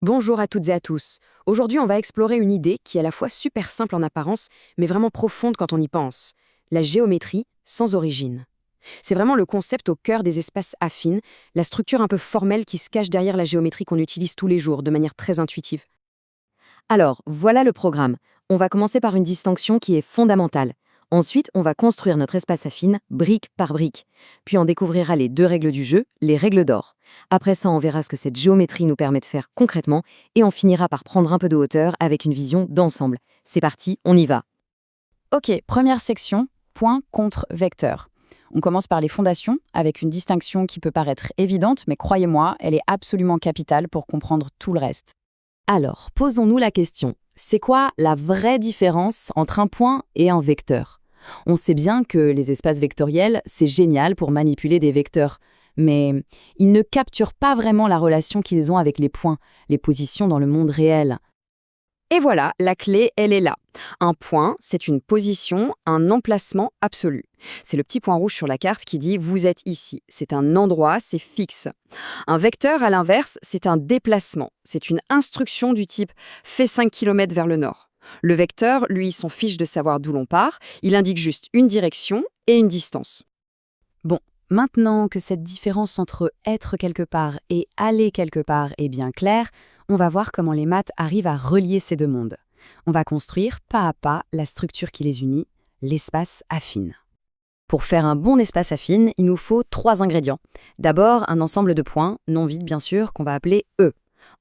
Bonjour à toutes et à tous. Aujourd'hui, on va explorer une idée qui est à la fois super simple en apparence, mais vraiment profonde quand on y pense. La géométrie sans origine. C'est vraiment le concept au cœur des espaces affines, la structure un peu formelle qui se cache derrière la géométrie qu'on utilise tous les jours de manière très intuitive. Alors, voilà le programme. On va commencer par une distinction qui est fondamentale. Ensuite, on va construire notre espace affine, brique par brique. Puis on découvrira les deux règles du jeu, les règles d'or. Après ça, on verra ce que cette géométrie nous permet de faire concrètement, et on finira par prendre un peu de hauteur avec une vision d'ensemble. C'est parti, on y va. Ok, première section, point contre vecteur. On commence par les fondations, avec une distinction qui peut paraître évidente, mais croyez-moi, elle est absolument capitale pour comprendre tout le reste. Alors, posons-nous la question. C'est quoi la vraie différence entre un point et un vecteur? On sait bien que les espaces vectoriels, c'est génial pour manipuler des vecteurs, mais ils ne capturent pas vraiment la relation qu'ils ont avec les points, les positions dans le monde réel. Et voilà, la clé, elle est là. Un point, c'est une position, un emplacement absolu. C'est le petit point rouge sur la carte qui dit « vous êtes ici ». C'est un endroit, c'est fixe. Un vecteur, à l'inverse, c'est un déplacement. C'est une instruction du type « fais 5 km vers le nord ». Le vecteur, lui, s'en fiche de savoir d'où l'on part. Il indique juste une direction et une distance. Bon, maintenant que cette différence entre être quelque part et aller quelque part est bien claire, on va voir comment les maths arrivent à relier ces deux mondes. On va construire pas à pas la structure qui les unit, l'espace affine. Pour faire un bon espace affine, il nous faut 3 ingrédients. D'abord, un ensemble de points, non vides bien sûr, qu'on va appeler E.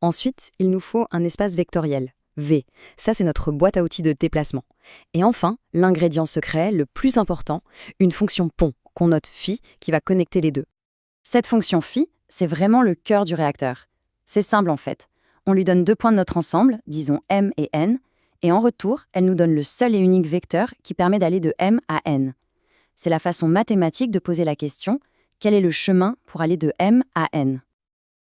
Ensuite, il nous faut un espace vectoriel, V. Ça, c'est notre boîte à outils de déplacement. Et enfin, l'ingrédient secret, le plus important, une fonction pont, qu'on note phi, qui va connecter les deux. Cette fonction phi, c'est vraiment le cœur du réacteur. C'est simple en fait. On lui donne 2 points de notre ensemble, disons m et n, et en retour, elle nous donne le seul et unique vecteur qui permet d'aller de m à n. C'est la façon mathématique de poser la question « Quel est le chemin pour aller de m à n ?»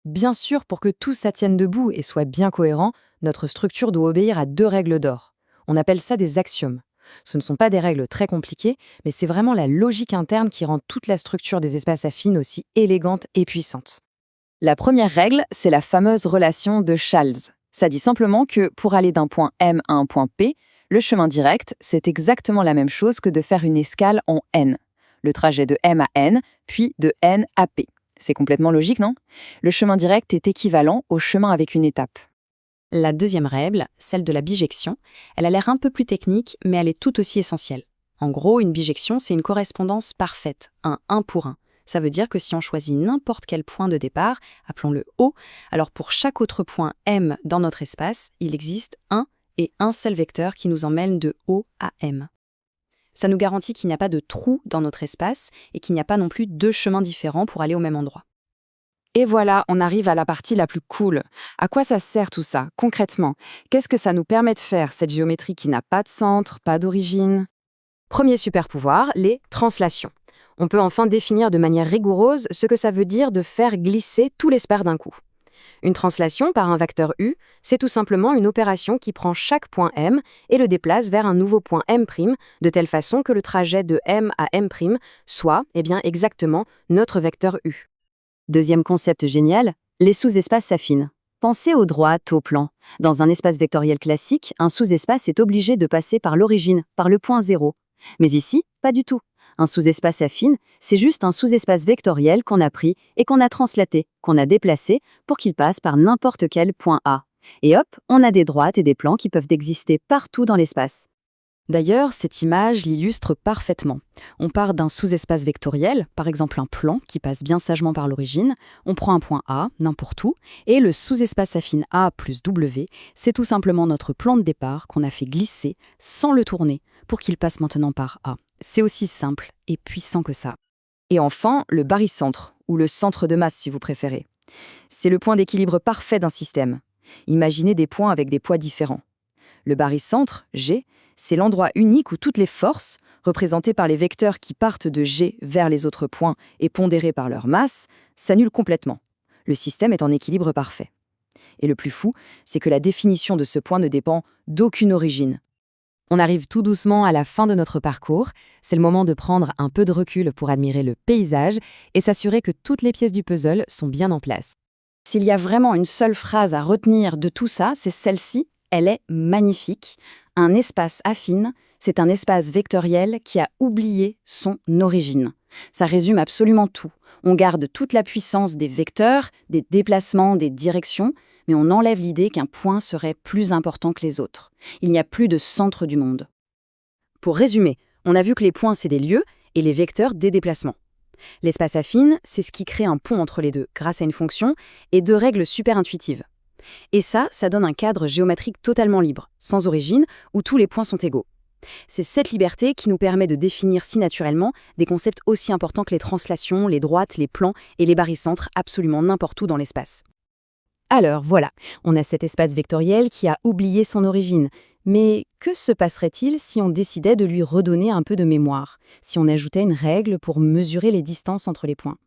Bien sûr, pour que tout ça tienne debout et soit bien cohérent, notre structure doit obéir à 2 règles d'or. On appelle ça des axiomes. Ce ne sont pas des règles très compliquées, mais c'est vraiment la logique interne qui rend toute la structure des espaces affines aussi élégante et puissante. La première règle, c'est la fameuse relation de Chasles. Ça dit simplement que pour aller d'un point M à un point P, le chemin direct, c'est exactement la même chose que de faire une escale en N. Le trajet de M à N, puis de N à P. C'est complètement logique, non? Le chemin direct est équivalent au chemin avec une étape. La deuxième règle, celle de la bijection, elle a l'air un peu plus technique, mais elle est tout aussi essentielle. En gros, une bijection, c'est une correspondance parfaite, un 1 pour 1. Ça veut dire que si on choisit n'importe quel point de départ, appelons-le O, alors pour chaque autre point M dans notre espace, il existe un et un seul vecteur qui nous emmène de O à M. Ça nous garantit qu'il n'y a pas de trou dans notre espace et qu'il n'y a pas non plus 2 chemins différents pour aller au même endroit. Et voilà, on arrive à la partie la plus cool. À quoi ça sert tout ça, concrètement? Qu'est-ce que ça nous permet de faire, cette géométrie qui n'a pas de centre, pas d'origine? Premier super pouvoir, les translations. On peut enfin définir de manière rigoureuse ce que ça veut dire de faire glisser tout l'espace d'un coup. Une translation par un vecteur U, c'est tout simplement une opération qui prend chaque point M et le déplace vers un nouveau point M', de telle façon que le trajet de M à M' soit, exactement, notre vecteur U. Deuxième concept génial, les sous-espaces s'affinent. Pensez aux droites, aux plans. Dans un espace vectoriel classique, un sous-espace est obligé de passer par l'origine, par le point 0. Mais ici, pas du tout. Un sous-espace affine, c'est juste un sous-espace vectoriel qu'on a pris et qu'on a translaté, qu'on a déplacé pour qu'il passe par n'importe quel point A. Et hop, on a des droites et des plans qui peuvent exister partout dans l'espace. D'ailleurs, cette image l'illustre parfaitement. On part d'un sous-espace vectoriel, par exemple un plan qui passe bien sagement par l'origine, on prend un point A, n'importe où, et le sous-espace affine A plus W, c'est tout simplement notre plan de départ qu'on a fait glisser sans le tourner pour qu'il passe maintenant par A. C'est aussi simple et puissant que ça. Et enfin, le barycentre, ou le centre de masse si vous préférez. C'est le point d'équilibre parfait d'un système. Imaginez des points avec des poids différents. Le barycentre, G, c'est l'endroit unique où toutes les forces, représentées par les vecteurs qui partent de G vers les autres points et pondérés par leur masse, s'annulent complètement. Le système est en équilibre parfait. Et le plus fou, c'est que la définition de ce point ne dépend d'aucune origine. On arrive tout doucement à la fin de notre parcours. C'est le moment de prendre un peu de recul pour admirer le paysage et s'assurer que toutes les pièces du puzzle sont bien en place. S'il y a vraiment une seule phrase à retenir de tout ça, c'est celle-ci, elle est magnifique. Un espace affine, c'est un espace vectoriel qui a oublié son origine. Ça résume absolument tout. On garde toute la puissance des vecteurs, des déplacements, des directions, mais on enlève l'idée qu'un point serait plus important que les autres. Il n'y a plus de centre du monde. Pour résumer, on a vu que les points, c'est des lieux et les vecteurs, des déplacements. L'espace affine, c'est ce qui crée un pont entre les deux, grâce à une fonction et deux règles super intuitives. Et ça donne un cadre géométrique totalement libre, sans origine, où tous les points sont égaux. C'est cette liberté qui nous permet de définir si naturellement des concepts aussi importants que les translations, les droites, les plans et les barycentres absolument n'importe où dans l'espace. Alors voilà, on a cet espace vectoriel qui a oublié son origine. Mais que se passerait-il si on décidait de lui redonner un peu de mémoire, si on ajoutait une règle pour mesurer les distances entre les points?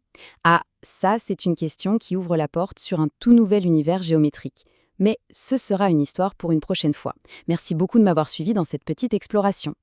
Ah, ça c'est une question qui ouvre la porte sur un tout nouvel univers géométrique. Mais ce sera une histoire pour une prochaine fois. Merci beaucoup de m'avoir suivi dans cette petite exploration.